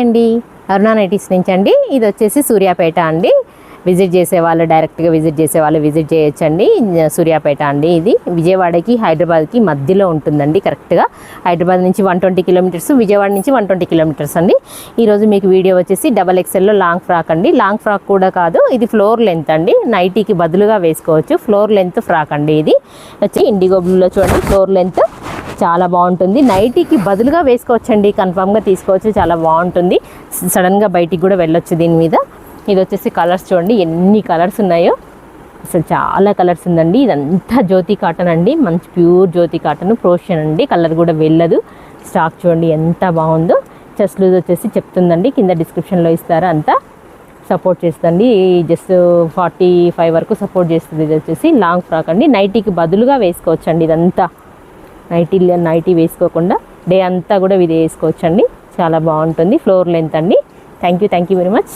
అండి, అరుణ నైటీస్ నుంచి అండి. ఇది వచ్చేసి సూర్యాపేట అండి. విజిట్ చేసేవాళ్ళు డైరెక్ట్గా విజిట్ చేసేవాళ్ళు విజిట్ చేయొచ్చండి. సూర్యాపేట అండి. ఇది విజయవాడకి హైదరాబాద్కి మధ్యలో ఉంటుందండి. కరెక్ట్గా హైదరాబాద్ నుంచి 120 కిలోమీటర్స్, విజయవాడ నుంచి 120 కిలోమీటర్స్ అండి. ఈరోజు మీకు వీడియో వచ్చేసి XXLలో లాంగ్ ఫ్రాక్ అండి. లాంగ్ ఫ్రాక్ కూడా కాదు, ఇది ఫ్లోర్ లెంత్ అండి. నైటీకి బదులుగా వేసుకోవచ్చు. ఫ్లోర్ లెంత్ ఫ్రాక్ అండి. ఇది వచ్చి ఇండిగో బ్లూలో చూడండి, ఫ్లోర్ లెంత్ చాలా బాగుంటుంది. నైటీకి బదులుగా వేసుకోవచ్చండి. కన్ఫామ్గా తీసుకోవచ్చు, చాలా బాగుంటుంది. సడన్గా బయటికి కూడా వెళ్ళొచ్చు దీని మీద. ఇది వచ్చేసి కలర్స్ చూడండి, ఎన్ని కలర్స్ ఉన్నాయో, అసలు చాలా కలర్స్ ఉందండి. ఇదంతా జ్యోతి కాటన్ అండి, మంచి ప్యూర్ జ్యోతి కాటన్, ప్రోషన్ అండి. కలర్ కూడా వెళ్ళదు. స్టాక్ చూడండి ఎంత బాగుందో. చెస్ట్ లూజ్ వచ్చేసి చెప్తుందండి, కింద డిస్క్రిప్షన్లో ఇస్తారు. అంతా సపోర్ట్ చేస్తుంది. జస్ట్ 45 వరకు సపోర్ట్ చేస్తుంది. ఇది వచ్చేసి లాంగ్ ఫ్రాక్ అండి. నైటీకి బదులుగా వేసుకోవచ్చండి. ఇదంతా నైటీ వేసుకోకుండా డే అంతా కూడా ఇది వేసుకోవచ్చండి. చాలా బాగుంటుంది. ఫ్లోర్ లెంత్ అండి. Thank you very much.